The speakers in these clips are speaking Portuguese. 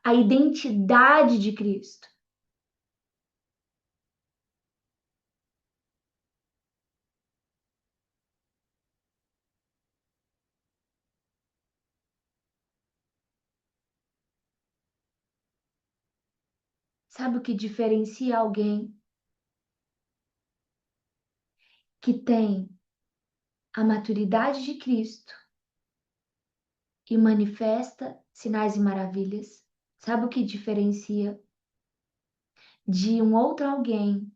a identidade de Cristo. Sabe o que diferencia alguém que tem a maturidade de Cristo e manifesta sinais e maravilhas? Sabe o que diferencia de um outro alguém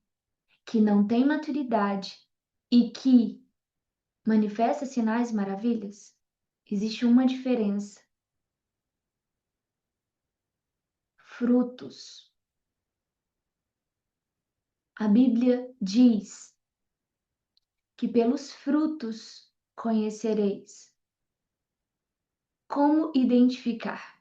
que não tem maturidade e que manifesta sinais e maravilhas? Existe uma diferença: frutos. A Bíblia diz que pelos frutos conhecereis. Como identificar?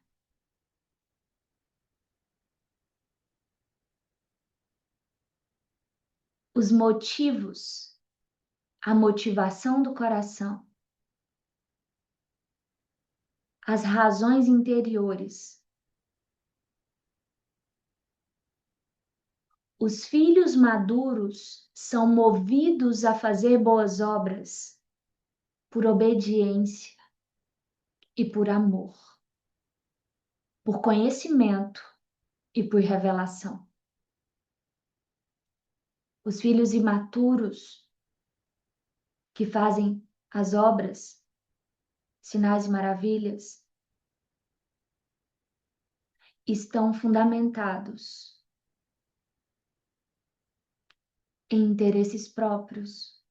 Os motivos, a motivação do coração, as razões interiores. Os filhos maduros são movidos a fazer boas obras por obediência e por amor, por conhecimento e por revelação. Os filhos imaturos que fazem as obras, sinais e maravilhas, estão fundamentados em interesses próprios,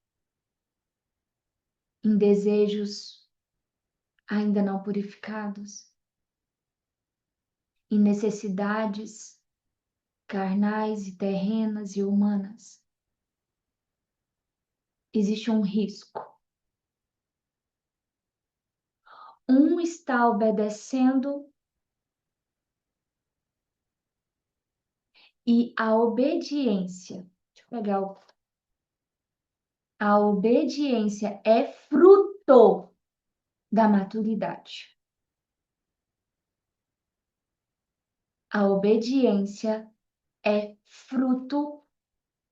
em desejos ainda não purificados, em necessidades carnais e terrenas e humanas. Existe um risco. Um está obedecendo e a obediência, deixa eu pegar a obediência é fruto da maturidade. A obediência é fruto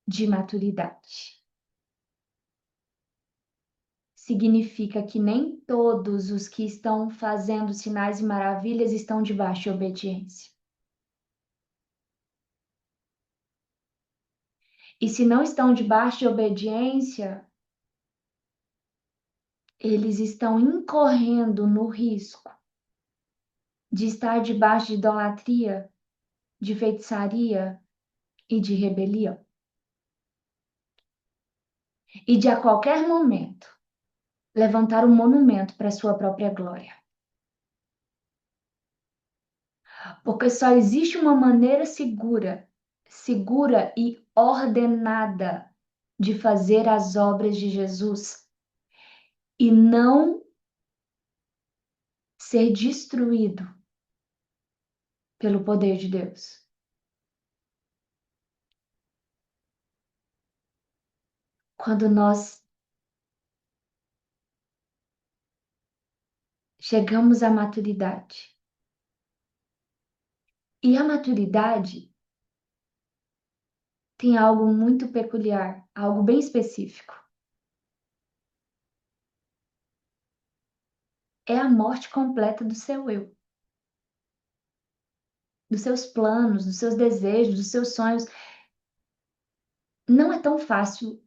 de maturidade. Significa que nem todos os que estão fazendo sinais e maravilhas estão debaixo de obediência. E se não estão debaixo de obediência, eles estão incorrendo no risco de estar debaixo de idolatria, de feitiçaria e de rebelião. E de a qualquer momento levantar um monumento para sua própria glória. Porque só existe uma maneira segura e ordenada de fazer as obras de Jesus e não ser destruído pelo poder de Deus. Quando nós chegamos à maturidade. E a maturidade tem algo muito peculiar, algo bem específico. É a morte completa do seu eu, dos seus planos, dos seus desejos, dos seus sonhos. Não é tão fácil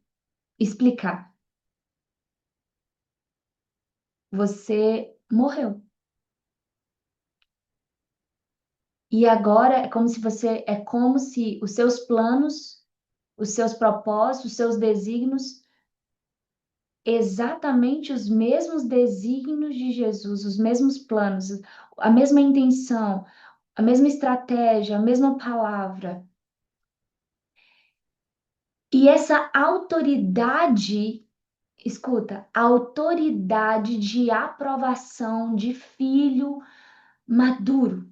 explicar. Você morreu. E agora é como se os seus planos, os seus propósitos, os seus desígnios, exatamente os mesmos desígnios de Jesus, os mesmos planos, a mesma intenção, a mesma estratégia, a mesma palavra. E essa autoridade, escuta, autoridade de aprovação de filho maduro.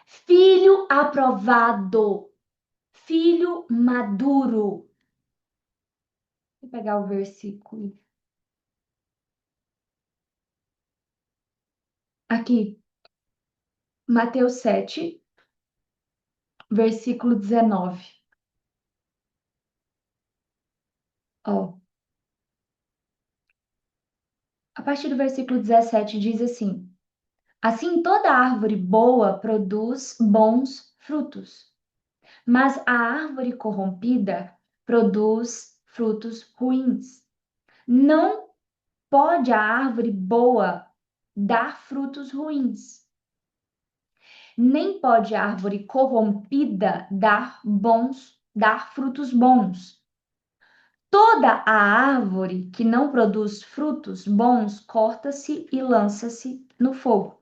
Filho aprovado, filho maduro. Vou pegar o versículo. Aqui. Mateus 7, versículo 19. Ó, a partir do versículo 17 diz assim: Assim toda árvore boa produz bons frutos, mas a árvore corrompida produz frutos ruins. Não pode a árvore boa dar frutos ruins, nem pode a árvore corrompida dar frutos bons. Toda a árvore que não produz frutos bons corta-se e lança-se no fogo.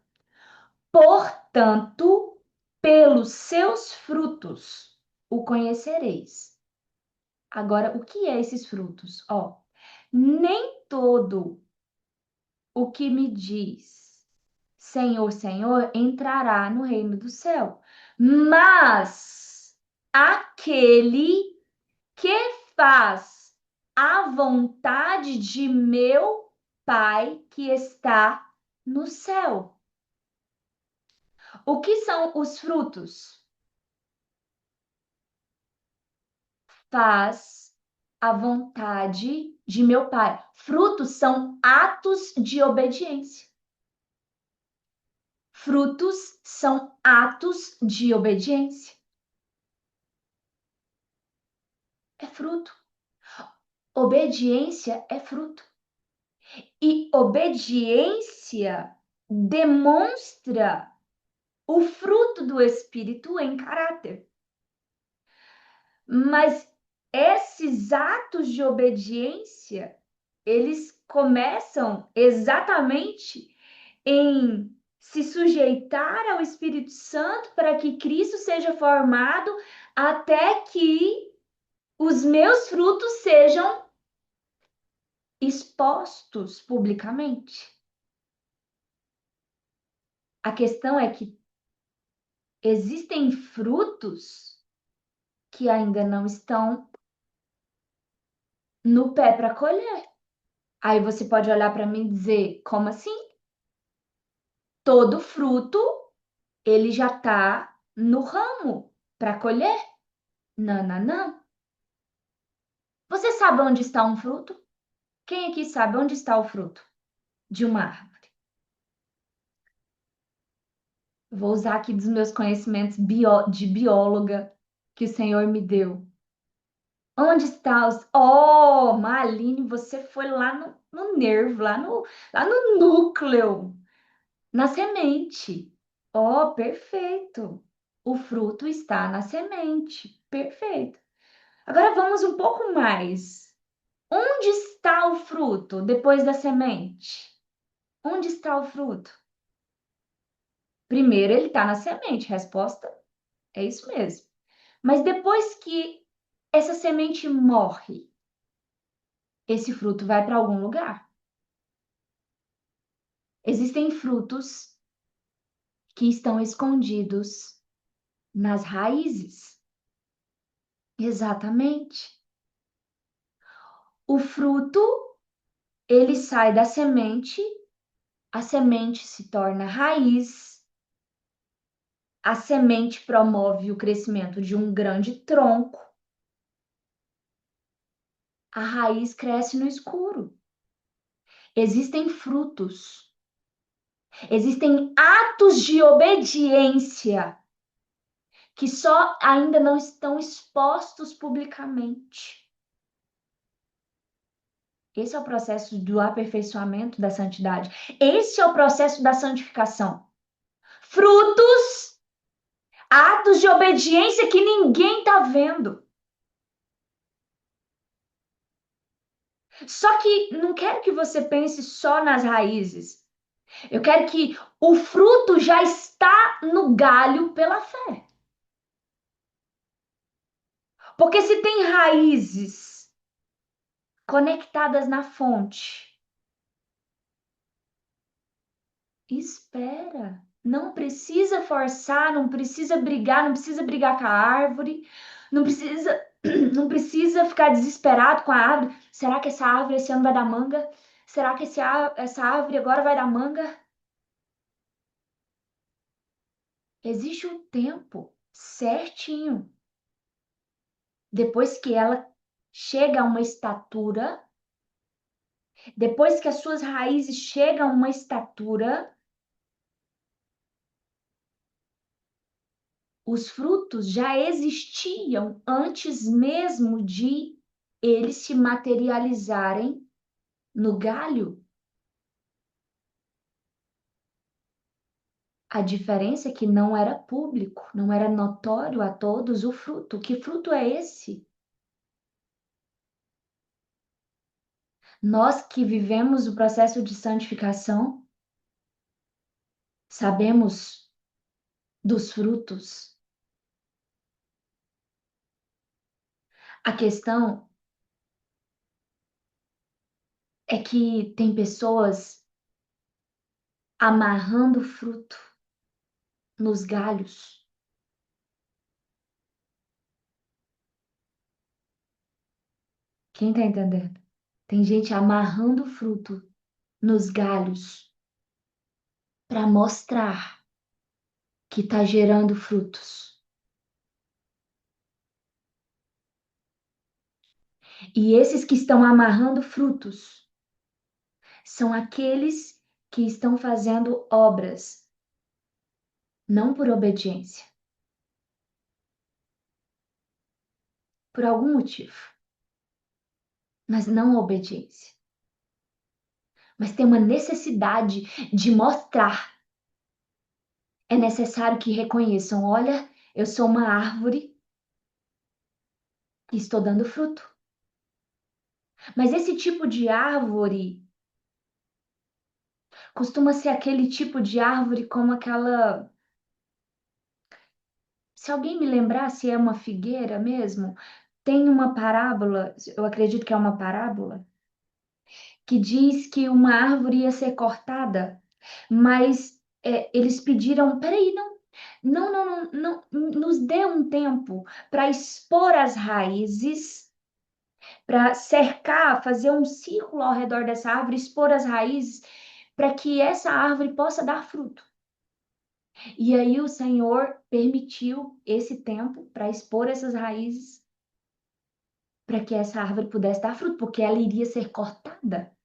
Portanto, pelos seus frutos o conhecereis. Agora, o que é esses frutos? Ó, nem todo o que me diz Senhor, Senhor, entrará no reino do céu, mas aquele que faz a vontade de meu Pai que está no céu. O que são os frutos? Faz a vontade de meu Pai. Frutos são atos de obediência. Frutos são atos de obediência. É fruto. Obediência é fruto. E obediência demonstra o fruto do Espírito em caráter. Mas esses atos de obediência, eles começam exatamente em se sujeitar ao Espírito Santo para que Cristo seja formado até que os meus frutos sejam expostos publicamente. A questão é que existem frutos que ainda não estão no pé para colher. Aí você pode olhar para mim e dizer, como assim? Todo fruto, ele já está no ramo para colher? Não, não, não. Você sabe onde está um fruto? Quem aqui sabe onde está o fruto de uma árvore? Vou usar aqui dos meus conhecimentos de bióloga que o Senhor me deu. Onde está os... Oh, Maline, você foi lá no nervo, lá no núcleo, na semente. Oh, perfeito. O fruto está na semente. Perfeito. Agora vamos um pouco mais. Onde está o fruto depois da semente? Onde está o fruto? Primeiro ele está na semente. Resposta é isso mesmo. Mas depois que essa semente morre, esse fruto vai para algum lugar. Existem frutos que estão escondidos nas raízes. Exatamente. O fruto, ele sai da semente, a semente se torna raiz, a semente promove o crescimento de um grande tronco, a raiz cresce no escuro. Existem frutos, existem atos de obediência que só ainda não estão expostos publicamente. Esse é o processo do aperfeiçoamento da santidade. Esse é o processo da santificação. Frutos, atos de obediência que ninguém está vendo. Só que não quero que você pense só nas raízes. Eu quero que o fruto já está no galho pela fé. Porque se tem raízes conectadas na fonte, espera. Não precisa forçar, não precisa brigar, não precisa brigar com a árvore, não precisa, não precisa ficar desesperado com a árvore. Será que essa árvore esse ano vai dar manga? Será que essa árvore agora vai dar manga? Existe um tempo certinho. Depois que ela chega a uma estatura, depois que as suas raízes chegam a uma estatura, os frutos já existiam antes mesmo de eles se materializarem no galho. A diferença é que não era público, não era notório a todos o fruto. Que fruto é esse? Nós que vivemos o processo de santificação, sabemos dos frutos. A questão é que tem pessoas amarrando fruto nos galhos. Quem tá entendendo? Tem gente amarrando fruto nos galhos para mostrar que tá gerando frutos. E esses que estão amarrando frutos são aqueles que estão fazendo obras, não por obediência, por algum motivo, mas não obediência. Mas tem uma necessidade de mostrar. É necessário que reconheçam: olha, eu sou uma árvore e estou dando fruto. Mas esse tipo de árvore costuma ser aquele tipo de árvore como aquela. Se alguém me lembrar se é uma figueira mesmo, tem uma parábola, eu acredito que é uma parábola, que diz que uma árvore ia ser cortada, mas eles pediram, peraí, não, nos dê um tempo para expor as raízes, para cercar, fazer um círculo ao redor dessa árvore, expor as raízes, para que essa árvore possa dar fruto. E aí o Senhor permitiu esse tempo para expor essas raízes, para que essa árvore pudesse dar fruto, porque ela iria ser cortada.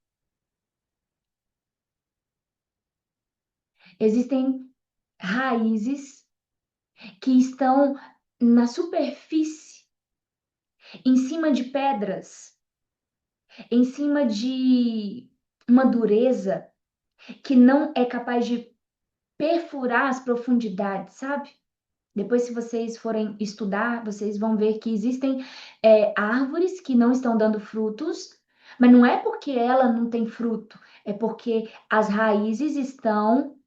Existem raízes que estão na superfície, em cima de pedras, em cima de uma dureza que não é capaz de perfurar as profundidades, sabe? Depois, se vocês forem estudar, vocês vão ver que existem árvores que não estão dando frutos, mas não é porque ela não tem fruto, é porque as raízes estão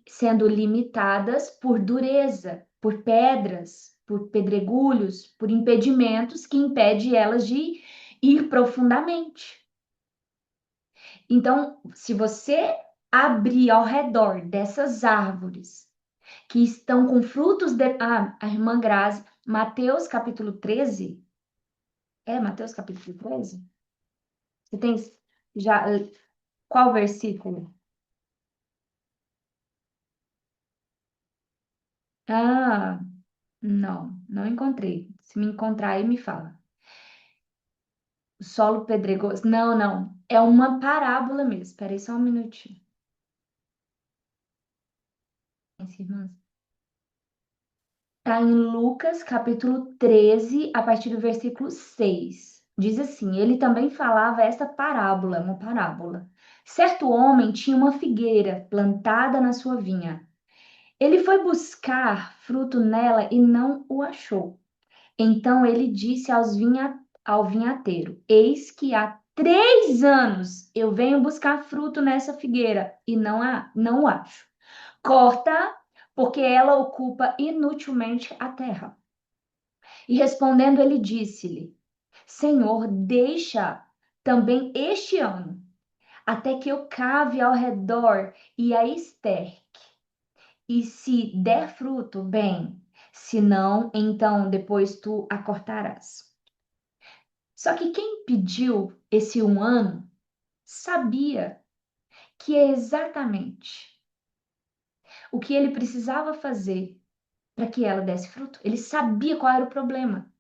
sendo limitadas por dureza, por pedras, por pedregulhos, por impedimentos que impedem elas de ir profundamente. Então, se você abrir ao redor dessas árvores que estão com frutos de... Ah, a irmã Grazi, Mateus capítulo 13. É Mateus capítulo 13? Você tem já qual versículo? Ah, não encontrei. Se me encontrar aí, me fala. O solo pedregoso. Não. É uma parábola mesmo. Espera aí só um minutinho. Irmãs. Está em Lucas, capítulo 13, a partir do versículo 6. Diz assim: ele também falava esta parábola, uma parábola. Certo homem tinha uma figueira plantada na sua vinha. Ele foi buscar fruto nela e não o achou. Então ele disse ao vinhateiro: eis que há 3 anos eu venho buscar fruto nessa figueira e não o acho. Corta, porque ela ocupa inutilmente a terra. E respondendo, ele disse-lhe: Senhor, deixa também este ano, até que eu cave ao redor e a esterque. E se der fruto, bem, se não, então depois tu a cortarás. Só que quem pediu esse 1 ano sabia que é exatamente o que ele precisava fazer para que ela desse fruto. Ele sabia qual era o problema,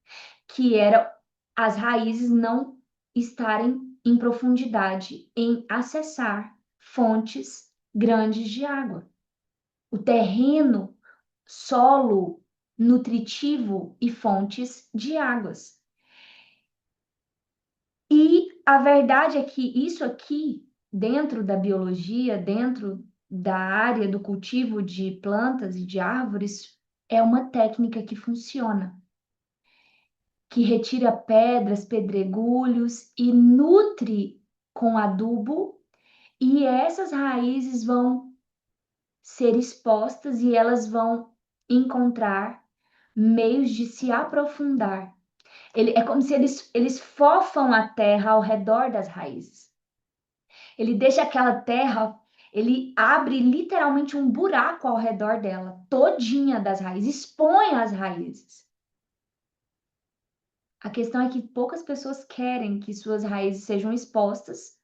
que era as raízes não estarem em profundidade, em acessar fontes grandes de água. O terreno, solo nutritivo e fontes de águas. E a verdade é que isso aqui, dentro da biologia, dentro da área do cultivo de plantas e de árvores, é uma técnica que funciona, que retira pedras, pedregulhos e nutre com adubo, e essas raízes vão ser expostas e elas vão encontrar meios de se aprofundar. É como se eles fofam a terra ao redor das raízes. Ele deixa aquela terra, ele abre literalmente um buraco ao redor dela, todinha das raízes, expõe as raízes. A questão é que poucas pessoas querem que suas raízes sejam expostas,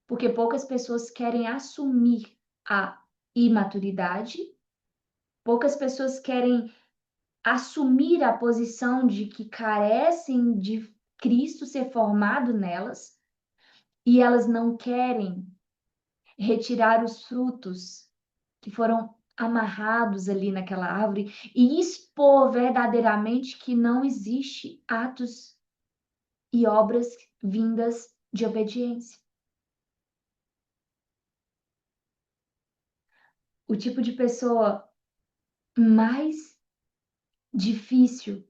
porque poucas pessoas querem assumir a imaturidade, poucas pessoas querem assumir a posição de que carecem de Cristo ser formado nelas, e elas não querem retirar os frutos que foram amarrados ali naquela árvore e expor verdadeiramente que não existe atos e obras vindas de obediência. O tipo de pessoa mais difícil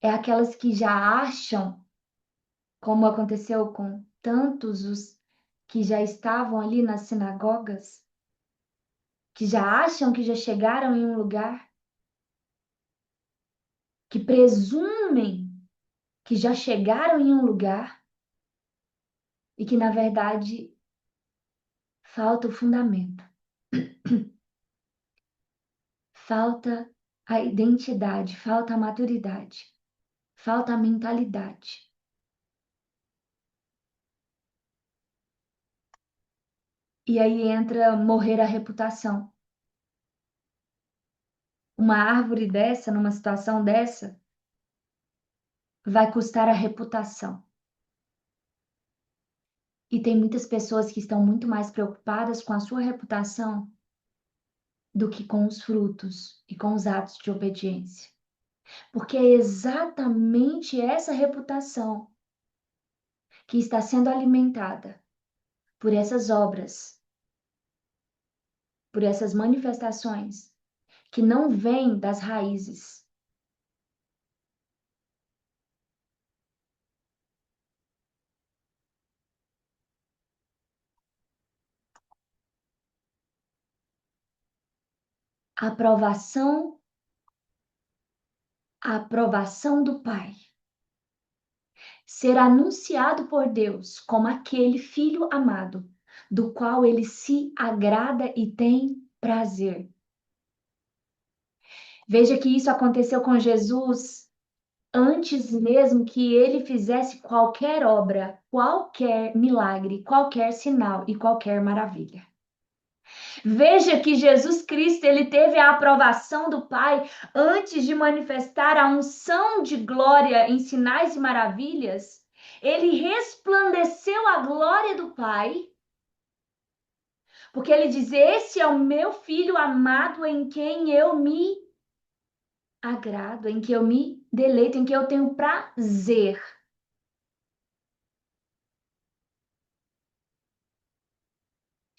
é aquelas que já acham, como aconteceu com tantos os que já estavam ali nas sinagogas, que já acham que já chegaram em um lugar, que presumem que já chegaram em um lugar e que, na verdade, falta o fundamento, falta a identidade, falta a maturidade, falta a mentalidade. E aí entra morrer a reputação. Uma árvore dessa, numa situação dessa, vai custar a reputação. E tem muitas pessoas que estão muito mais preocupadas com a sua reputação do que com os frutos e com os atos de obediência. Porque é exatamente essa reputação que está sendo alimentada por essas obras, por essas manifestações, que não vêm das raízes. A aprovação do Pai. Ser anunciado por Deus como aquele filho amado, do qual ele se agrada e tem prazer. Veja que isso aconteceu com Jesus antes mesmo que ele fizesse qualquer obra, qualquer milagre, qualquer sinal e qualquer maravilha. Veja que Jesus Cristo, ele teve a aprovação do Pai antes de manifestar a unção de glória em sinais e maravilhas. Ele resplandeceu a glória do Pai, porque ele diz: Esse é o meu filho amado em quem eu me agrado, em que eu me deleito, em que eu tenho prazer.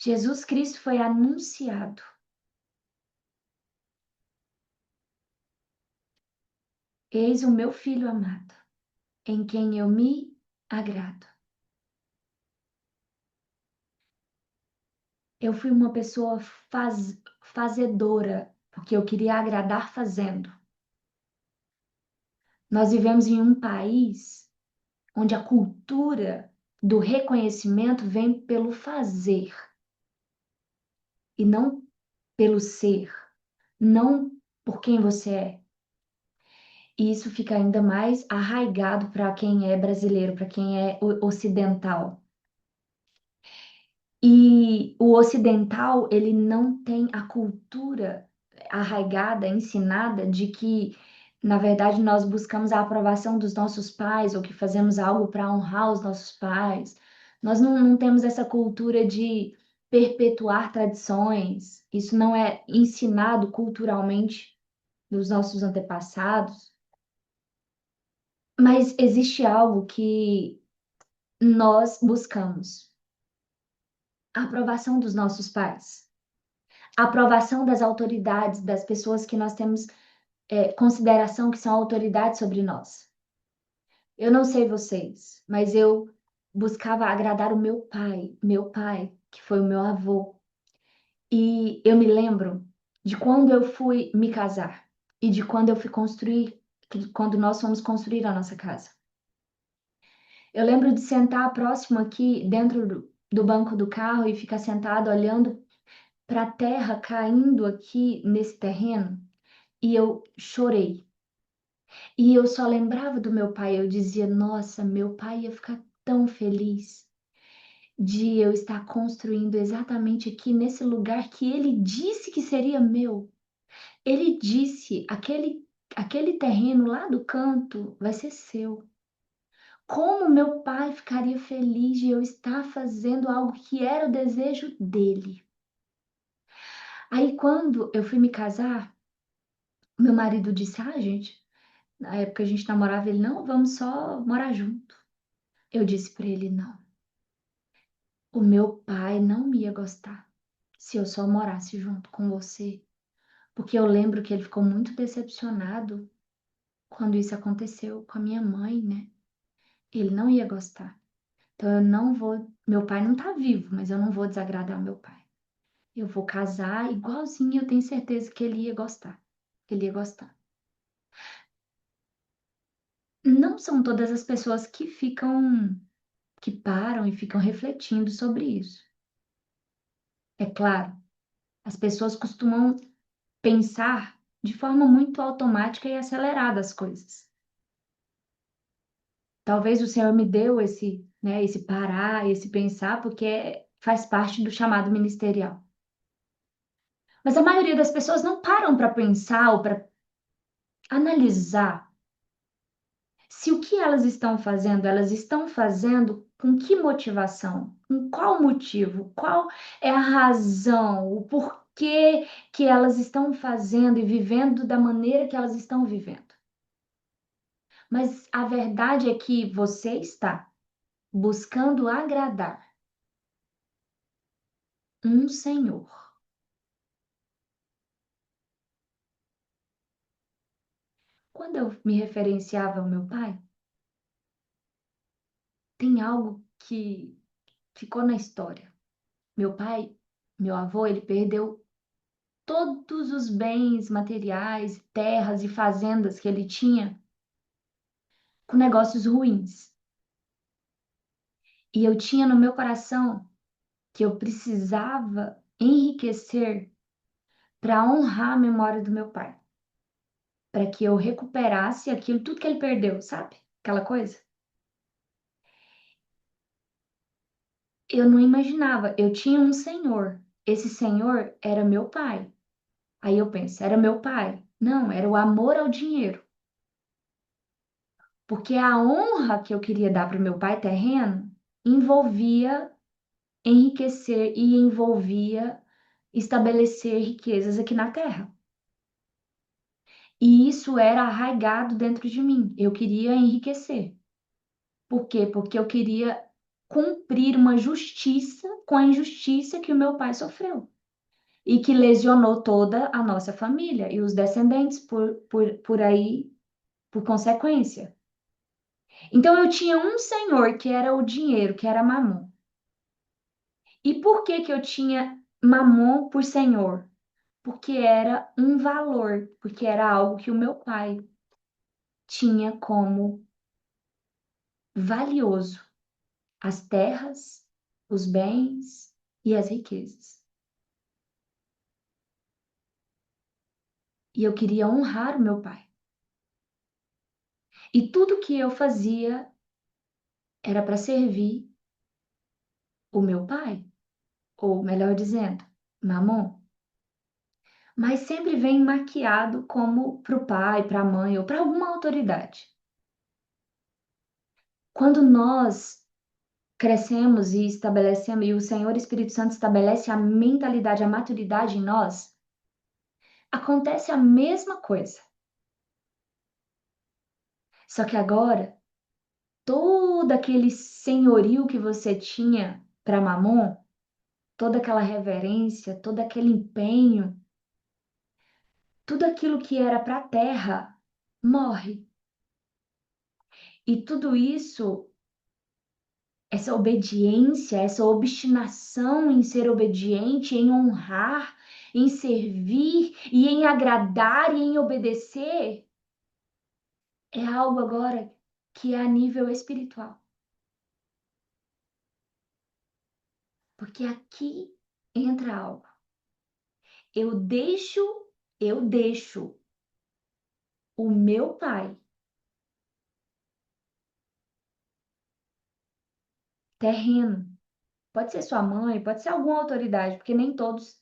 Jesus Cristo foi anunciado. Eis o meu filho amado, em quem eu me agrado. Eu fui uma pessoa fazedora, porque eu queria agradar fazendo. Nós vivemos em um país onde a cultura do reconhecimento vem pelo fazer e não pelo ser, não por quem você é. E isso fica ainda mais arraigado para quem é brasileiro, para quem é ocidental. E o ocidental, ele não tem a cultura arraigada, ensinada de que, na verdade, nós buscamos a aprovação dos nossos pais ou que fazemos algo para honrar os nossos pais. Nós não temos essa cultura de perpetuar tradições. Isso não é ensinado culturalmente nos nossos antepassados. Mas existe algo que nós buscamos: a aprovação dos nossos pais, a aprovação das autoridades, das pessoas que nós temos consideração que são autoridades sobre nós. Eu não sei vocês, mas eu buscava agradar o meu pai, que foi o meu avô. E eu me lembro de quando eu fui me casar e de quando eu fui construir, quando nós fomos construir a nossa casa. Eu lembro de sentar próximo aqui, dentro do banco do carro e ficar sentado olhando para a terra caindo aqui nesse terreno e eu chorei. E eu só lembrava do meu pai, eu dizia, nossa, meu pai ia ficar tão feliz de eu estar construindo exatamente aqui nesse lugar que ele disse que seria meu. Ele disse, aquele terreno lá do canto vai ser seu. Como meu pai ficaria feliz de eu estar fazendo algo que era o desejo dele. Aí quando eu fui me casar, meu marido disse: "Ah, gente, na época a gente namorava, ele não, vamos só morar junto". Eu disse para ele: "Não. O meu pai não ia gostar se eu só morasse junto com você, porque eu lembro que ele ficou muito decepcionado quando isso aconteceu com a minha mãe, né? Ele não ia gostar. Então eu não vou, meu pai não tá vivo, mas eu não vou desagradar meu pai. Eu vou casar igualzinho, eu tenho certeza que ele ia gostar. Ele ia gostar". Não são todas as pessoas que que param e ficam refletindo sobre isso. É claro, as pessoas costumam pensar de forma muito automática e acelerada as coisas. Talvez o Senhor me deu esse parar, esse pensar, porque faz parte do chamado ministerial. Mas a maioria das pessoas não param para pensar ou para analisar se o que elas estão fazendo com que motivação, com qual motivo, qual é a razão, o porquê que elas estão fazendo e vivendo da maneira que elas estão vivendo. Mas a verdade é que você está buscando agradar um Senhor. Quando eu me referenciava ao meu pai, tem algo que ficou na história. Meu pai, meu avô, ele perdeu todos os bens materiais, terras e fazendas que ele tinha com negócios ruins. E eu tinha no meu coração que eu precisava enriquecer para honrar a memória do meu pai, para que eu recuperasse aquilo tudo que ele perdeu, sabe? Aquela coisa. Eu não imaginava, eu tinha um senhor. Esse senhor era meu pai. Aí eu penso, era meu pai? Não, era o amor ao dinheiro. Porque a honra que eu queria dar para o meu pai terreno envolvia enriquecer e envolvia estabelecer riquezas aqui na terra. E isso era arraigado dentro de mim. Eu queria enriquecer. Por quê? Porque eu queria cumprir uma justiça com a injustiça que o meu pai sofreu e que lesionou toda a nossa família e os descendentes por aí, por consequência. Então eu tinha um senhor que era o dinheiro, que era Mamon. E por que que eu tinha Mamon por senhor? Porque era um valor, porque era algo que o meu pai tinha como valioso, as terras, os bens e as riquezas. E eu queria honrar o meu pai. E tudo que eu fazia era para servir o meu pai. ou melhor dizendo, Mamon, mas sempre vem maquiado como para o pai, para a mãe ou para alguma autoridade. Quando nós crescemos e estabelecemos, e o Senhor Espírito Santo estabelece a mentalidade, a maturidade em nós, acontece a mesma coisa. Só que agora, todo aquele senhorio que você tinha para Mamon, toda aquela reverência, todo aquele empenho, tudo aquilo que era para a terra morre. E tudo isso, essa obediência, essa obstinação em ser obediente, em honrar, em servir e em agradar e em obedecer, é algo agora que é a nível espiritual. Porque aqui entra algo. Eu deixo, eu deixo o meu pai terreno. Pode ser sua mãe, pode ser alguma autoridade, porque nem todos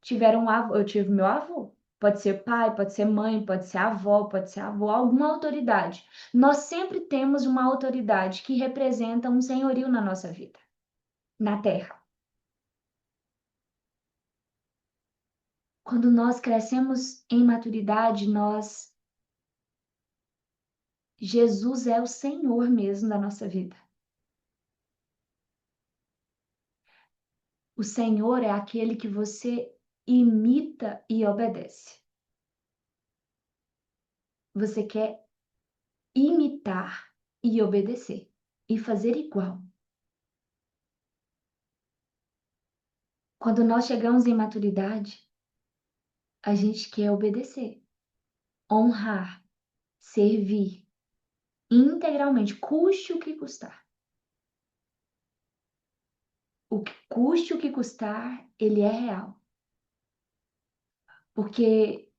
tiveram um avô. Eu tive meu avô. Pode ser pai, pode ser mãe, pode ser avó, pode ser avô, alguma autoridade. Nós sempre temos uma autoridade que representa um senhorio na nossa vida, na terra. Quando nós crescemos em maturidade, Jesus é o Senhor mesmo da nossa vida. O Senhor é aquele que você imita e obedece. Você quer imitar e obedecer e fazer igual. Quando nós chegamos em maturidade, a gente quer obedecer, honrar, servir integralmente, custe o que custar. O que custe o que custar, ele é real. Porque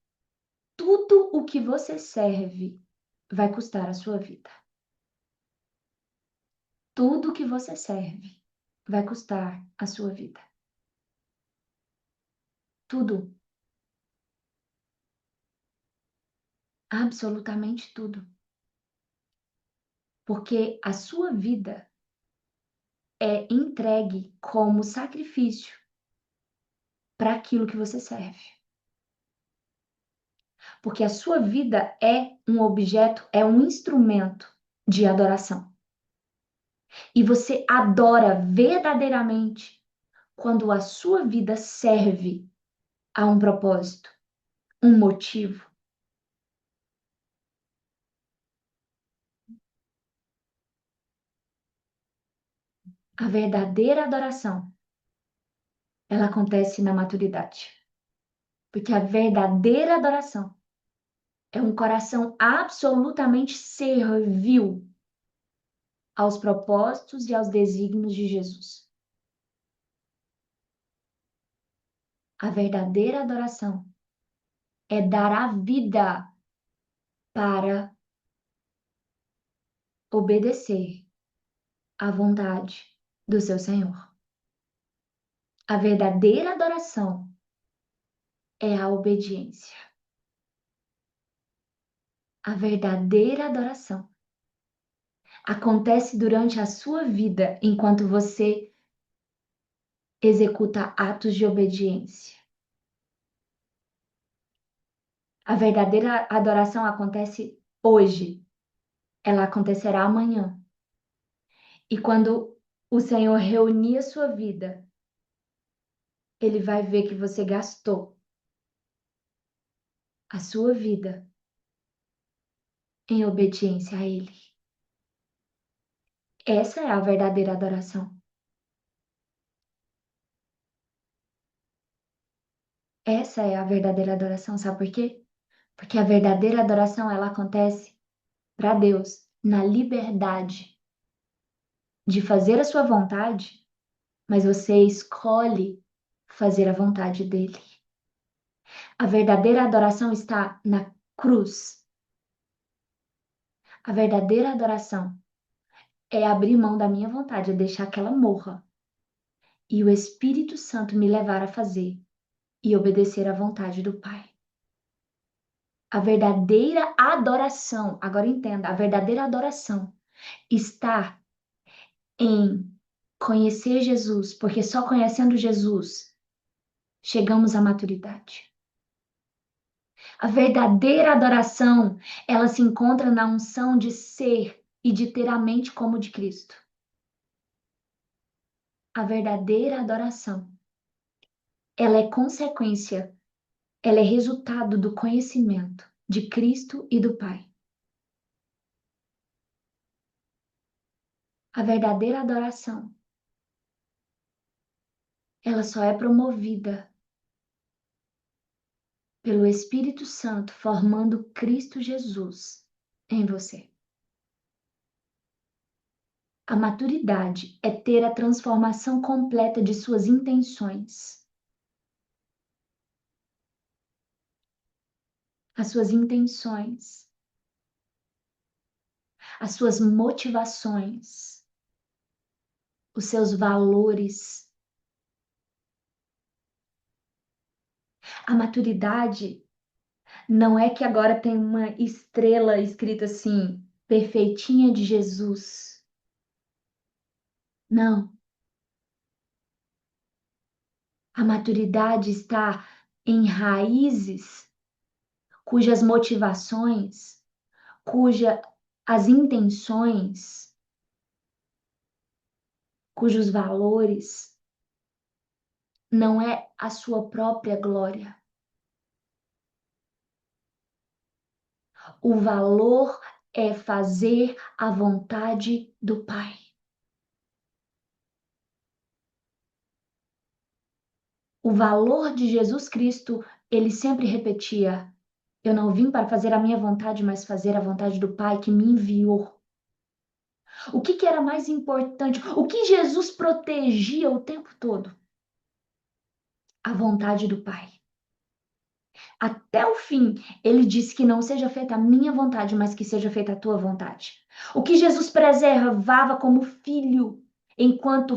tudo o que você serve vai custar a sua vida. Tudo o que você serve vai custar a sua vida. Tudo, absolutamente tudo. Porque a sua vida é entregue como sacrifício para aquilo que você serve. Porque a sua vida é um objeto, é um instrumento de adoração. E você adora verdadeiramente quando a sua vida serve a um propósito, um motivo. A verdadeira adoração, ela acontece na maturidade. Porque a verdadeira adoração é um coração absolutamente servil aos propósitos e aos desígnios de Jesus. A verdadeira adoração é dar a vida para obedecer à vontade do seu Senhor. A verdadeira adoração é a obediência. A verdadeira adoração acontece durante a sua vida enquanto você executa atos de obediência. A verdadeira adoração acontece hoje, ela acontecerá amanhã. E quando o Senhor reunir a sua vida, ele vai ver que você gastou a sua vida em obediência a ele. Essa é a verdadeira adoração. Essa é a verdadeira adoração, sabe por quê? Porque a verdadeira adoração ela acontece para Deus na liberdade de fazer a sua vontade, mas você escolhe fazer a vontade dele. A verdadeira adoração está na cruz. A verdadeira adoração é abrir mão da minha vontade, é deixar que ela morra e o Espírito Santo me levar a fazer e obedecer à vontade do Pai. A verdadeira adoração, agora entenda, a verdadeira adoração está em conhecer Jesus, porque só conhecendo Jesus chegamos à maturidade. A verdadeira adoração, ela se encontra na unção de ser e de ter a mente como de Cristo. A verdadeira adoração, ela é consequência, ela é resultado do conhecimento de Cristo e do Pai. A verdadeira adoração, ela só é promovida pelo Espírito Santo formando Cristo Jesus em você. A maturidade é ter a transformação completa de suas intenções. As suas intenções, as suas motivações, os seus valores. A maturidade não é que agora tem uma estrela escrita assim, perfeitinha de Jesus. Não. A maturidade está em raízes cujas motivações, cuja as intenções, cujos valores não é a sua própria glória. O valor é fazer a vontade do Pai. O valor de Jesus Cristo, ele sempre repetia: eu não vim para fazer a minha vontade, mas fazer a vontade do Pai que me enviou. O que era mais importante? O que Jesus protegia o tempo todo? A vontade do Pai. Até o fim, ele disse que não seja feita a minha vontade, mas que seja feita a tua vontade. O que Jesus preservava como filho, enquanto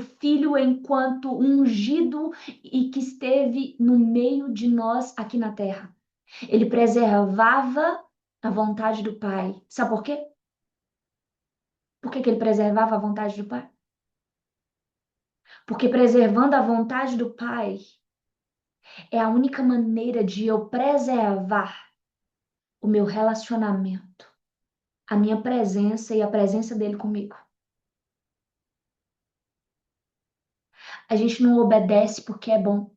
ungido e que esteve no meio de nós aqui na terra. Ele preservava a vontade do Pai. Sabe por quê? Por que ele preservava a vontade do Pai? Porque preservando a vontade do Pai é a única maneira de eu preservar o meu relacionamento, a minha presença e a presença dele comigo. A gente não obedece porque é bom.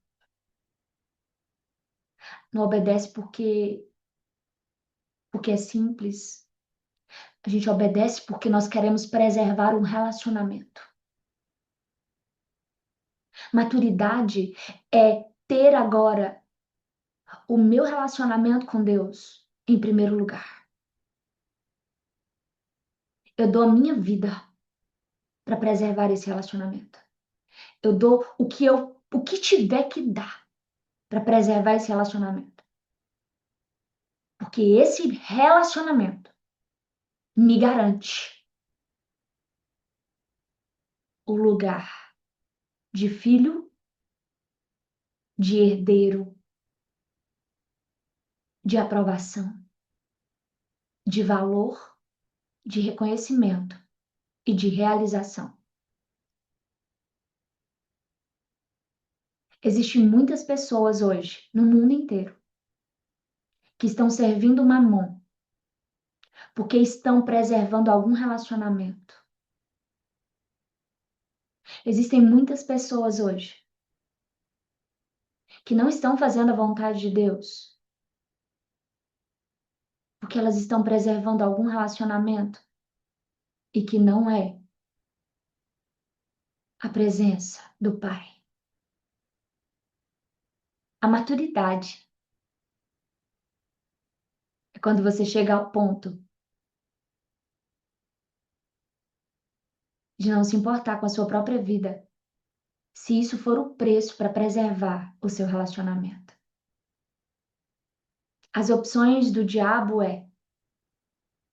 Não obedece porque é simples. A gente obedece porque nós queremos preservar um relacionamento. Maturidade é ter agora o meu relacionamento com Deus em primeiro lugar. Eu dou a minha vida para preservar esse relacionamento. Eu dou o que tiver que dar para preservar esse relacionamento. Porque esse relacionamento me garante o lugar de filho, de herdeiro, de aprovação, de valor, de reconhecimento e de realização. Existem muitas pessoas hoje, no mundo inteiro, que estão servindo Mamon porque estão preservando algum relacionamento. Existem muitas pessoas hoje que não estão fazendo a vontade de Deus porque elas estão preservando algum relacionamento e que não é a presença do Pai. A maturidade é quando você chega ao ponto de não se importar com a sua própria vida, se isso for o preço para preservar o seu relacionamento. As opções do diabo é: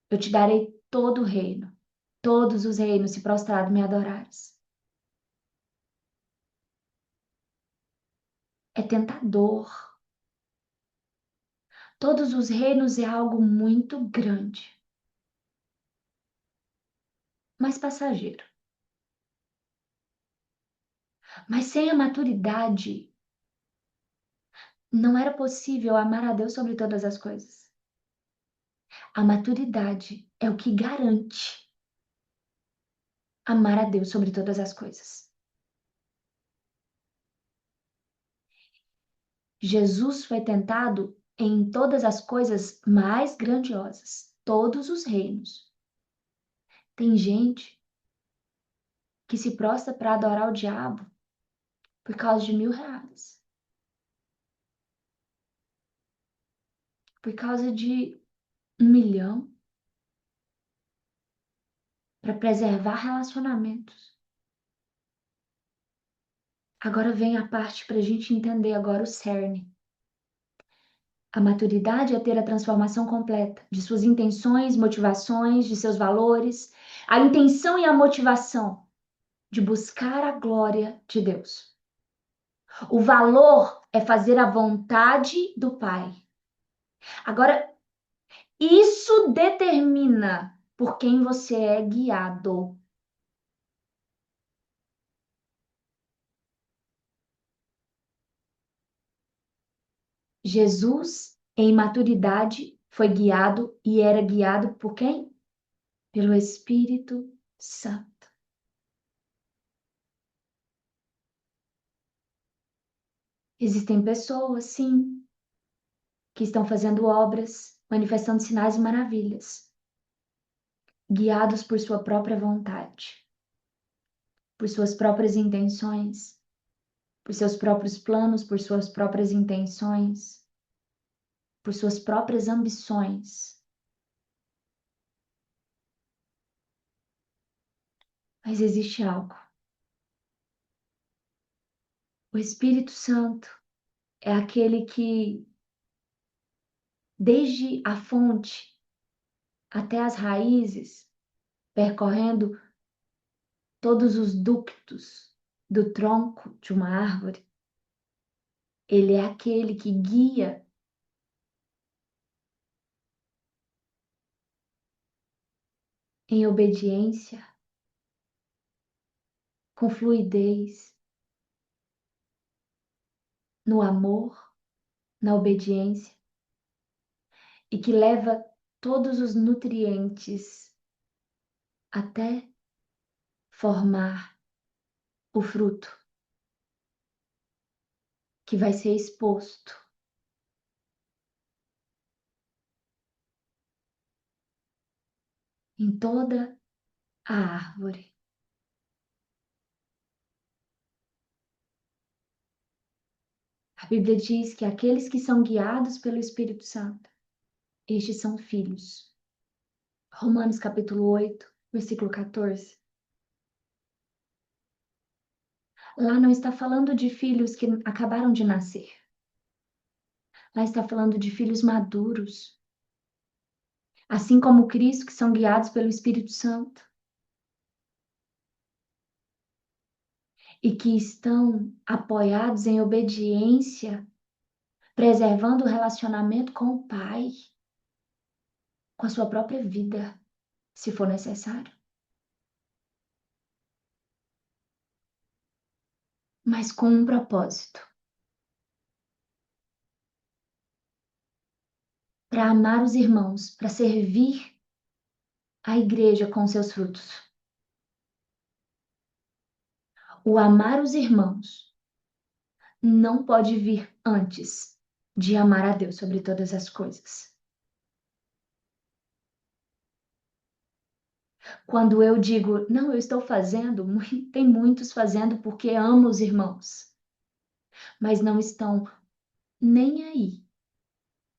eu te darei todo o reino, todos os reinos se prostrado me adorares. tentador. Todos os reinos é algo muito grande, mas passageiro. Mas sem a maturidade, não era possível amar a Deus sobre todas as coisas. A maturidade é o que garante amar a Deus sobre todas as coisas. Jesus foi tentado em todas as coisas mais grandiosas, todos os reinos. Tem gente que se prostra para adorar o diabo por causa de R$ 1.000, por causa de 1 milhão, para preservar relacionamentos. Agora vem a parte para a gente entender agora o cerne. A maturidade é ter a transformação completa de suas intenções, motivações, de seus valores, a intenção e a motivação de buscar a glória de Deus. O valor é fazer a vontade do Pai. Agora, isso determina por quem você é guiado. Jesus, em maturidade, foi guiado e era guiado por quem? Pelo Espírito Santo. Existem pessoas, sim, que estão fazendo obras, manifestando sinais e maravilhas, guiados por sua própria vontade, por suas próprias intenções, por seus próprios planos, por suas próprias intenções, por suas próprias ambições. Mas existe algo. O Espírito Santo é aquele que, desde a fonte até as raízes, percorrendo todos os ductos do tronco de uma árvore, ele é aquele que guia em obediência, com fluidez, no amor, na obediência, e que leva todos os nutrientes até formar o fruto que vai ser exposto em toda a árvore. A Bíblia diz que aqueles que são guiados pelo Espírito Santo, estes são filhos. Romanos capítulo 8, versículo 14. Lá não está falando de filhos que acabaram de nascer. Lá está falando de filhos maduros, assim como Cristo, que são guiados pelo Espírito Santo e que estão apoiados em obediência, preservando o relacionamento com o Pai, com a sua própria vida, se for necessário. Mas com um propósito: para amar os irmãos, para servir a igreja com seus frutos. O amar os irmãos não pode vir antes de amar a Deus sobre todas as coisas. Quando eu digo, não, eu estou fazendo, tem muitos fazendo porque amam os irmãos, mas não estão nem aí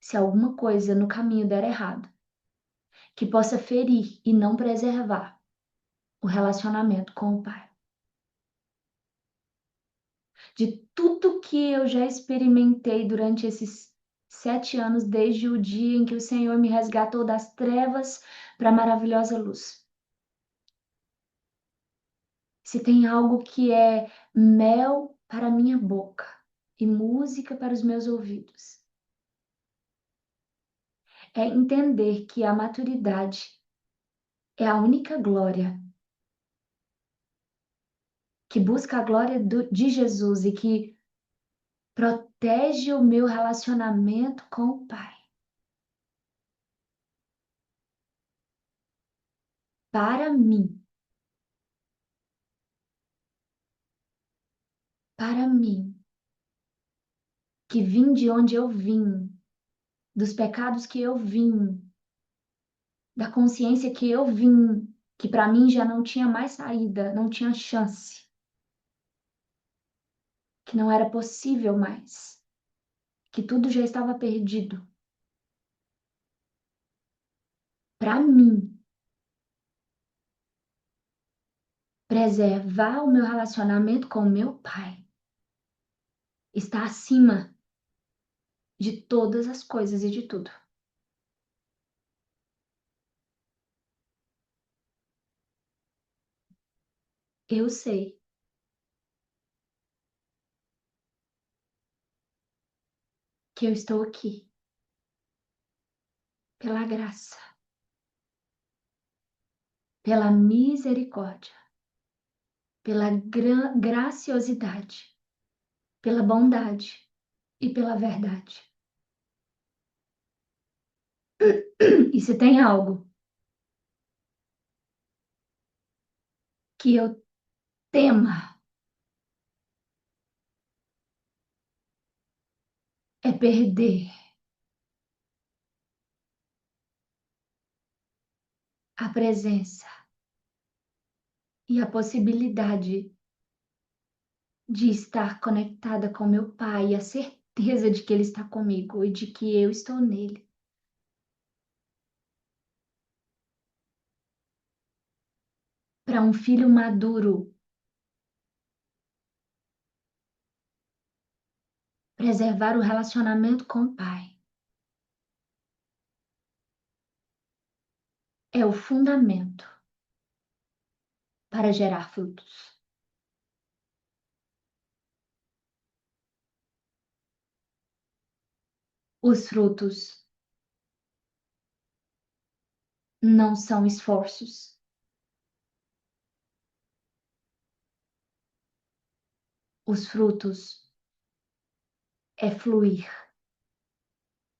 se alguma coisa no caminho der errado, que possa ferir e não preservar o relacionamento com o Pai. De tudo que eu já experimentei durante esses 7 anos, desde o dia em que o Senhor me resgatou das trevas para a maravilhosa luz. Se tem algo que é mel para minha boca e música para os meus ouvidos. É entender que a maturidade é a única glória que busca a glória de Jesus e que protege o meu relacionamento com o Pai. Para mim, que vim de onde eu vim, dos pecados que eu vim, da consciência que eu vim, que para mim já não tinha mais saída, não tinha chance, que não era possível mais, que tudo já estava perdido. Para mim, preservar o meu relacionamento com o meu Pai está acima de todas as coisas e de tudo. Eu sei que eu estou aqui pela graça, pela misericórdia, pela graciosidade, pela bondade e pela verdade. E se tem algo que eu tema, é perder a presença e a possibilidade de estar conectada com meu Pai, e a certeza de que Ele está comigo e de que eu estou nele. Para um filho maduro, preservar o relacionamento com o Pai é o fundamento para gerar frutos. Os frutos não são esforços. Os frutos é fluir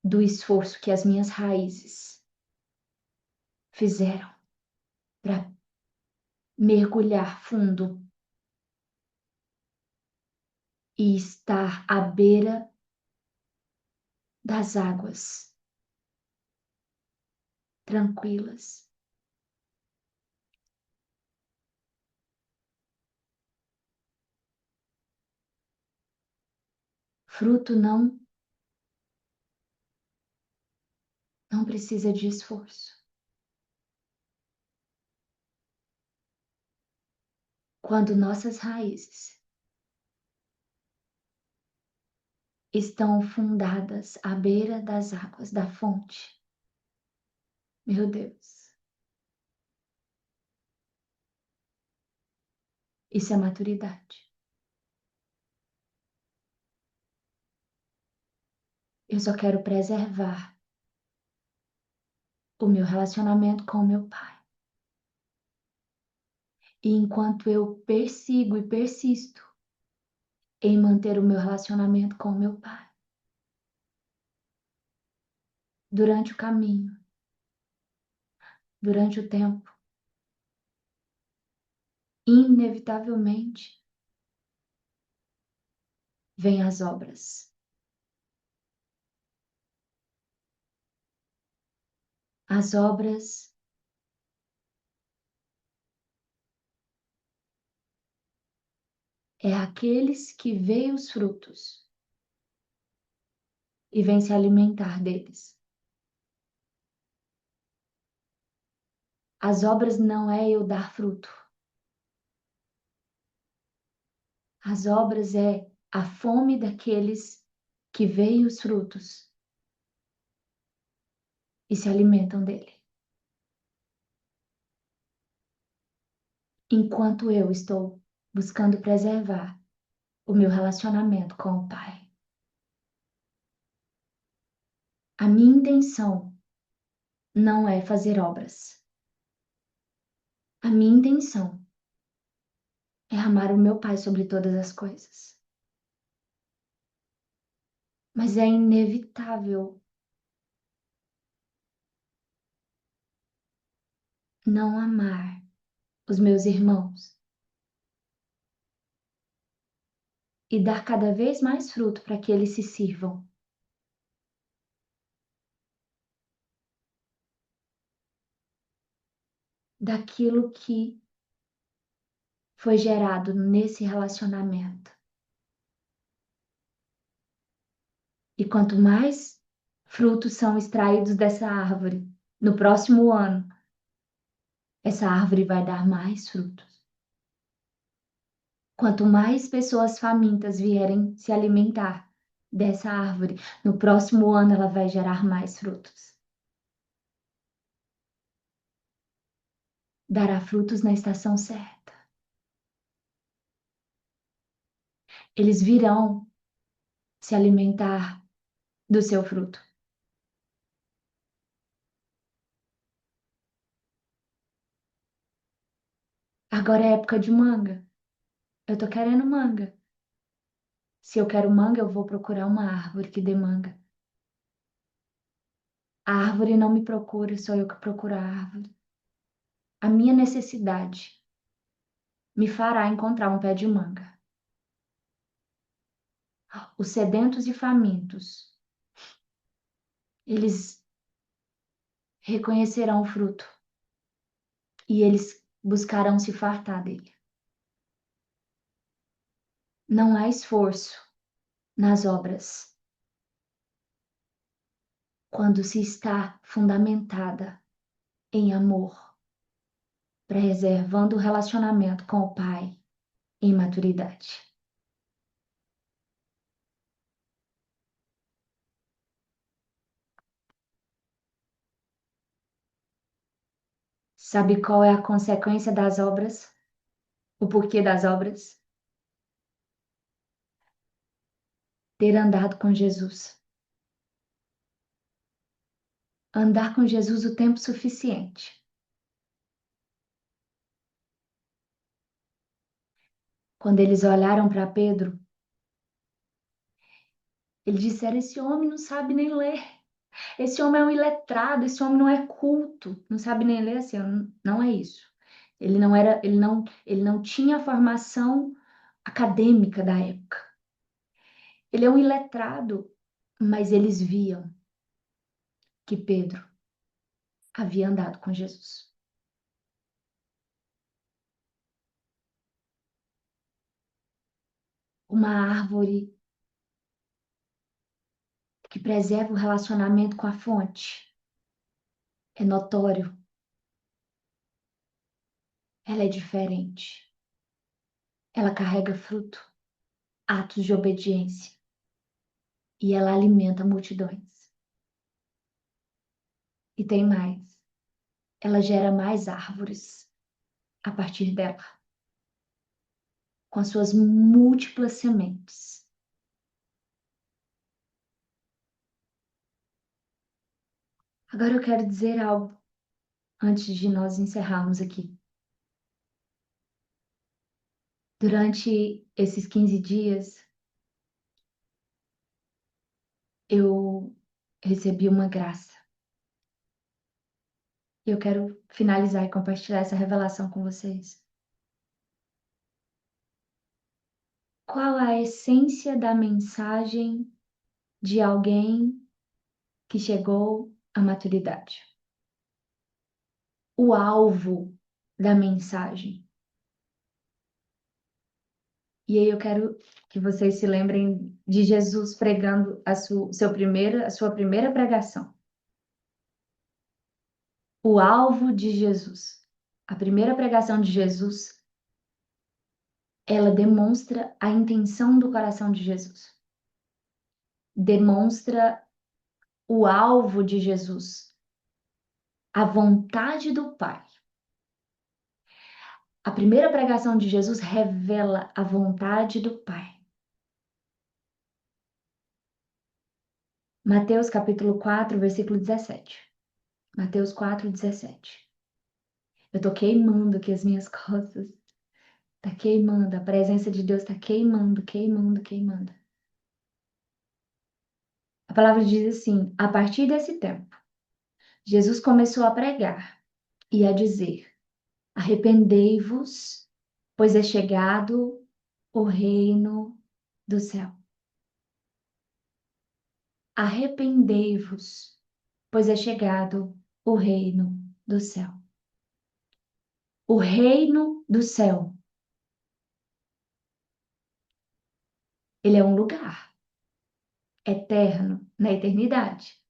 do esforço que as minhas raízes fizeram para mergulhar fundo e estar à beira das águas, tranquilas. Fruto não precisa de esforço. Quando nossas raízes estão fundadas à beira das águas da fonte, meu Deus, isso é maturidade. Eu só quero preservar o meu relacionamento com o meu Pai. E enquanto eu persigo e persisto em manter o meu relacionamento com o meu Pai, durante o caminho, durante o tempo, inevitavelmente vêm as obras. As obras é aqueles que veem os frutos e vêm se alimentar deles. As obras não é eu dar fruto. As obras é a fome daqueles que veem os frutos e se alimentam dele. Enquanto eu estou buscando preservar o meu relacionamento com o Pai. A minha intenção não é fazer obras. A minha intenção é amar o meu Pai sobre todas as coisas. Mas é inevitável não amar os meus irmãos e dar cada vez mais fruto para que eles se sirvam daquilo que foi gerado nesse relacionamento. E quanto mais frutos são extraídos dessa árvore, no próximo ano, essa árvore vai dar mais frutos. Quanto mais pessoas famintas vierem se alimentar dessa árvore, no próximo ano ela vai gerar mais frutos. Dará frutos na estação certa. Eles virão se alimentar do seu fruto. Agora é época de manga. Eu tô querendo manga. Se eu quero manga, eu vou procurar uma árvore que dê manga. A árvore não me procura, sou eu que procuro a árvore. A minha necessidade me fará encontrar um pé de manga. Os sedentos e famintos, eles reconhecerão o fruto e eles buscarão se fartar dele. Não há esforço nas obras quando se está fundamentada em amor, preservando o relacionamento com o Pai em maturidade. Sabe qual é a consequência das obras? O porquê das obras? Ter andado com Jesus. Andar com Jesus o tempo suficiente. Quando eles olharam para Pedro, eles disseram: esse homem não sabe nem ler. Esse homem é um iletrado, esse homem não é culto, não sabe nem ler assim, não é isso. Ele não tinha a formação acadêmica da época. Ele é um iletrado, mas eles viam que Pedro havia andado com Jesus. Uma árvore que preserva o relacionamento com a fonte. É notório, ela é diferente. Ela carrega fruto, atos de obediência e ela alimenta multidões. E tem mais, ela gera mais árvores a partir dela, com as suas múltiplas sementes. Agora eu quero dizer algo antes de nós encerrarmos aqui. Durante esses 15 dias, eu recebi uma graça. E eu quero finalizar e compartilhar essa revelação com vocês. Qual a essência da mensagem de alguém que chegou à maturidade? O alvo da mensagem. E aí eu quero que vocês se lembrem de Jesus pregando a sua primeira pregação. O alvo de Jesus. A primeira pregação de Jesus, ela demonstra a intenção do coração de Jesus. Demonstra o alvo de Jesus, a vontade do Pai. A primeira pregação de Jesus revela a vontade do Pai. Mateus capítulo 4, versículo 17. Mateus 4, 17. Eu tô queimando aqui as minhas costas. Tá queimando. A presença de Deus tá queimando, queimando, queimando. A palavra diz assim: a partir desse tempo, Jesus começou a pregar e a dizer: arrependei-vos, pois é chegado o reino do céu. Arrependei-vos, pois é chegado o reino do céu. O reino do céu, ele é um lugar eterno, na eternidade.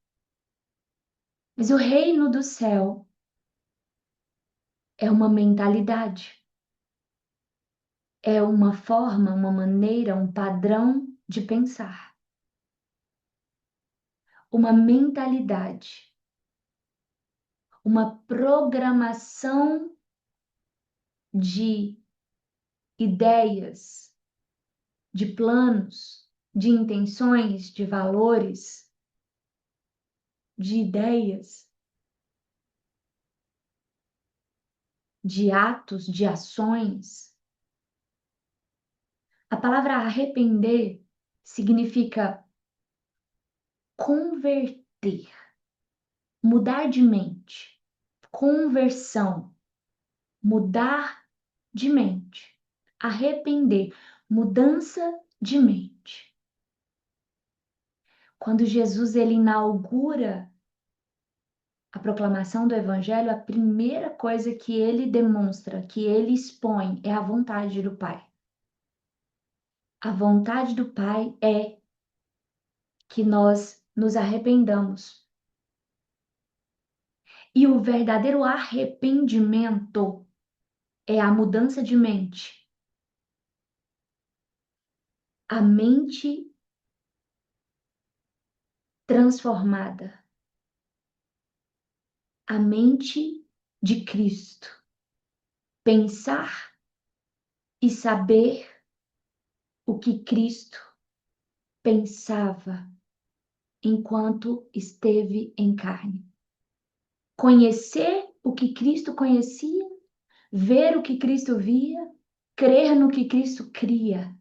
Mas o reino do céu é uma mentalidade, é uma forma, uma maneira, um padrão de pensar, uma mentalidade, uma programação de ideias, de planos, de intenções, de valores, de ideias, de atos, de ações. A palavra arrepender significa converter, mudar de mente, conversão, mudar de mente, arrepender, mudança de mente. Quando Jesus ele inaugura a proclamação do evangelho, a primeira coisa que ele demonstra, que ele expõe, é a vontade do Pai. A vontade do Pai é que nós nos arrependamos. E o verdadeiro arrependimento é a mudança de mente. A mente transformada. A mente de Cristo. Pensar e saber o que Cristo pensava enquanto esteve em carne. Conhecer o que Cristo conhecia, ver o que Cristo via, crer no que Cristo cria.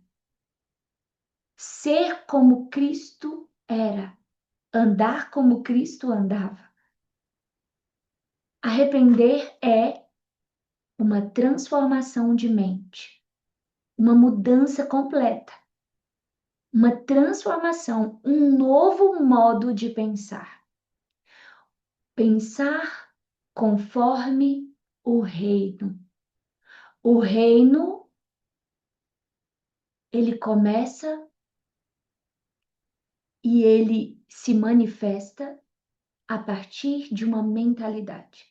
Ser como Cristo era, andar como Cristo andava. Arrepender é uma transformação de mente, uma mudança completa, uma transformação, um novo modo de pensar. Pensar conforme o reino. O reino, ele começa e ele se manifesta a partir de uma mentalidade.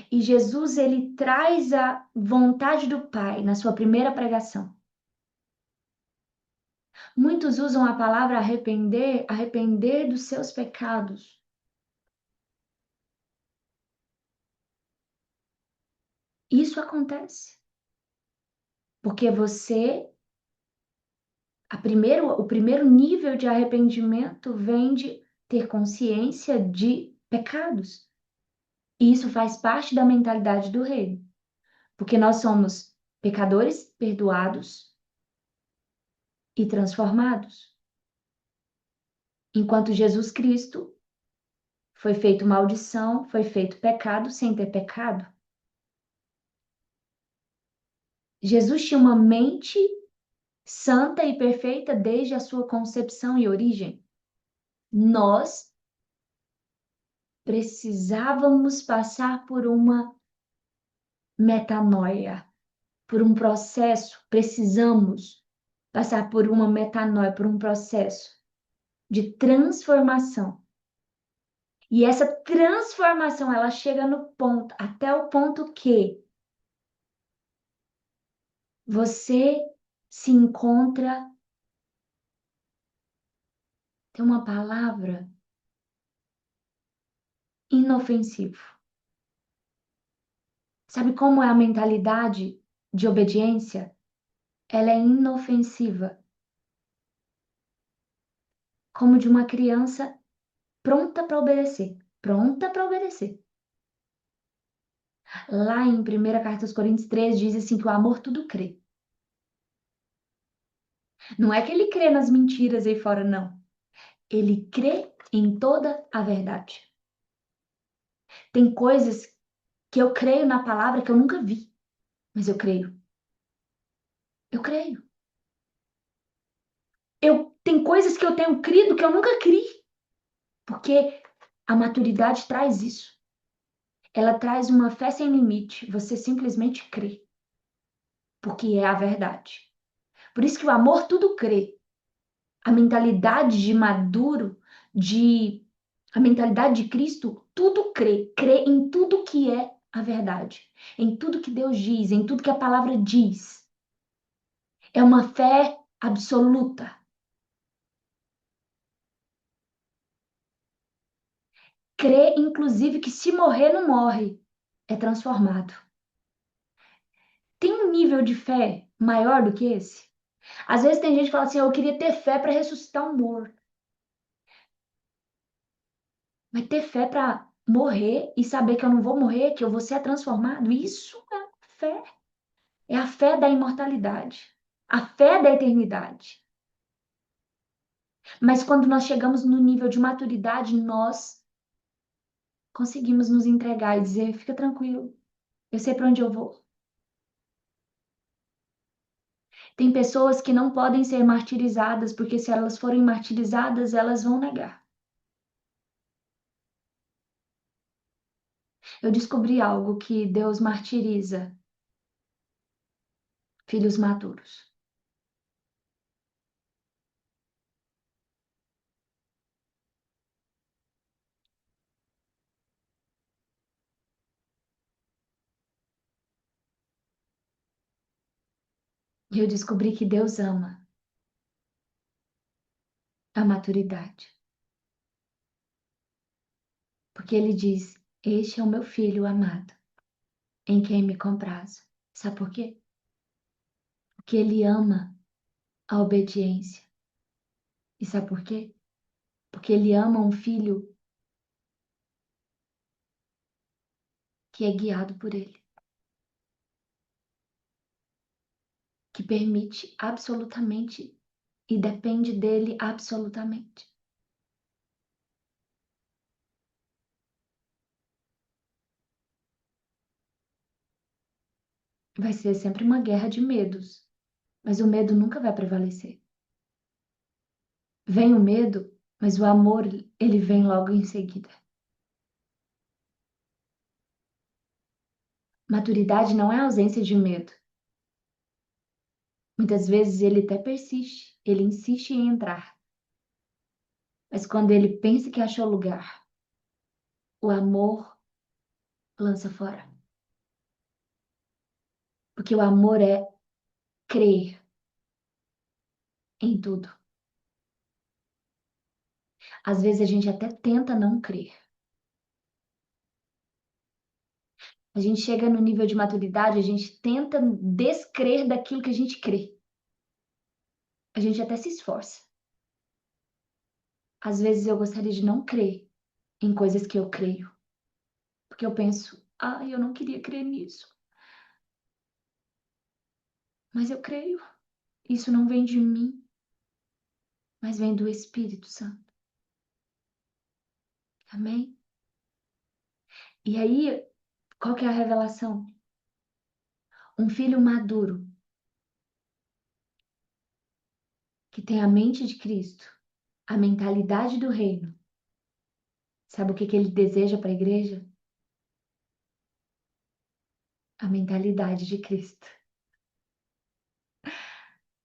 E Jesus, ele traz a vontade do Pai na sua primeira pregação. Muitos usam a palavra arrepender, arrepender dos seus pecados. Isso acontece porque o primeiro nível de arrependimento vem de ter consciência de pecados. E isso faz parte da mentalidade do reino, porque nós somos pecadores perdoados e transformados. Enquanto Jesus Cristo foi feito maldição, foi feito pecado sem ter pecado. Jesus tinha uma mente santa e perfeita desde a sua concepção e origem. Nós precisávamos passar por uma metanoia, por um processo, precisamos passar por uma metanoia, por um processo de transformação. E essa transformação, ela chega no ponto, até o ponto que você se encontra, tem uma palavra, inofensivo. Sabe como é a mentalidade de obediência? Ela é inofensiva. como de uma criança pronta para obedecer. Pronta para obedecer. Lá em 1 Coríntios 13 diz assim que o amor tudo crê. Não é que ele crê nas mentiras aí fora, não. Ele crê em toda a verdade. Tem coisas que eu creio na palavra que eu nunca vi, mas eu creio. Eu creio. Tem coisas que eu tenho crido que eu nunca criei, porque a maturidade traz isso. Ela traz uma fé sem limite. Você simplesmente crê, porque é a verdade. Por isso que o amor tudo crê. A mentalidade de maduro, de a mentalidade de Cristo, tudo crê, crê em tudo que é a verdade, em tudo que Deus diz, em tudo que a palavra diz. É uma fé absoluta. Crê, inclusive, que se morrer, não morre, é transformado. Tem um nível de fé maior do que esse? Às vezes tem gente que fala assim: eu queria ter fé para ressuscitar um morto. Mas ter fé para morrer e saber que eu não vou morrer, que eu vou ser transformado, isso é fé. É a fé da imortalidade, a fé da eternidade. Mas quando nós chegamos no nível de maturidade, nós conseguimos nos entregar e dizer: fica tranquilo, eu sei para onde eu vou. Tem pessoas que não podem ser martirizadas, porque se elas forem martirizadas, elas vão negar. Eu descobri algo que Deus martiriza filhos maduros. E eu descobri que Deus ama a maturidade. Porque ele diz: este é o meu filho amado, em quem me comprazo. Sabe por quê? Porque ele ama a obediência. E sabe por quê? Porque ele ama um filho que é guiado por ele, que permite absolutamente e depende dele absolutamente. Vai ser sempre uma guerra de medos, mas o medo nunca vai prevalecer. Vem o medo, mas o amor, ele vem logo em seguida. Maturidade não é ausência de medo. Muitas vezes ele até persiste, ele insiste em entrar. Mas quando ele pensa que achou lugar, o amor lança fora. Porque o amor é crer em tudo. Às vezes a gente até tenta não crer. A gente chega no nível de maturidade, a gente tenta descrer daquilo que a gente crê. A gente até se esforça. Às vezes eu gostaria de não crer em coisas que eu creio. Porque eu penso: eu não queria crer nisso. Mas eu creio. Isso não vem de mim, mas vem do Espírito Santo. Amém? E aí, qual que é a revelação? Um filho maduro, que tem a mente de Cristo, a mentalidade do reino. Sabe o que que ele deseja para a igreja? A mentalidade de Cristo.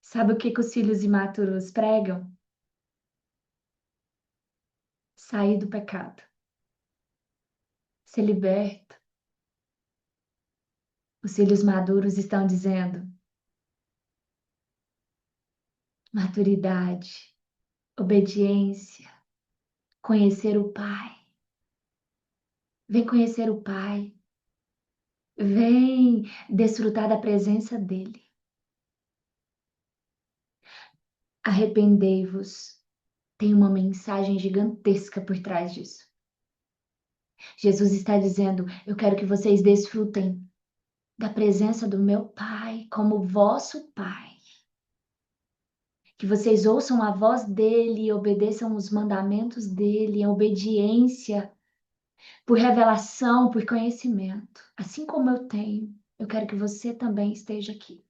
Sabe o que que os filhos imaturos pregam? Sair do pecado, ser liberto. Os filhos maduros estão dizendo maturidade, obediência, conhecer o Pai. Vem conhecer o Pai. Vem desfrutar da presença dEle. Arrependei-vos Tem uma mensagem gigantesca por trás disso. Jesus está dizendo: eu quero que vocês desfrutem da presença do meu Pai como vosso Pai. Que vocês ouçam a voz dele e obedeçam os mandamentos dele em obediência, por revelação, por conhecimento. Assim como eu tenho, eu quero que você também esteja aqui.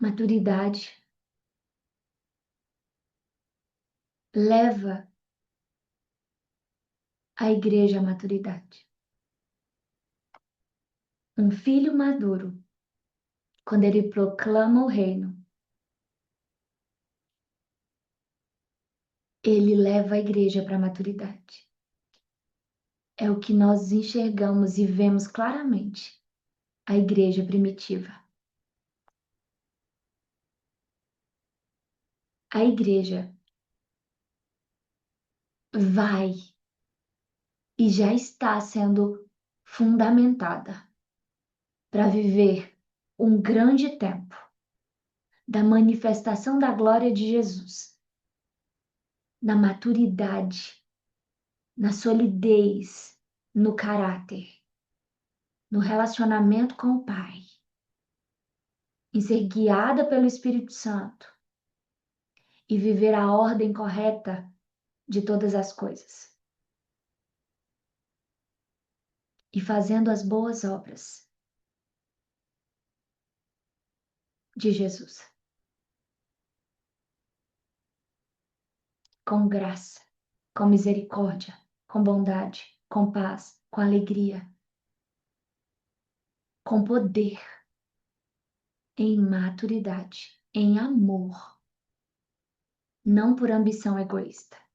Maturidade leva a igreja à maturidade. Um filho maduro, quando ele proclama o reino, ele leva a igreja para a maturidade. É o que nós enxergamos e vemos claramente. A igreja primitiva. A igreja vai e já está sendo fundamentada para viver um grande tempo da manifestação da glória de Jesus, na maturidade, na solidez, no caráter, no relacionamento com o Pai, em ser guiada pelo Espírito Santo e viver a ordem correta de todas as coisas. E fazendo as boas obras de Jesus, com graça, com misericórdia, com bondade, com paz, com alegria, com poder, em maturidade, em amor, não por ambição egoísta.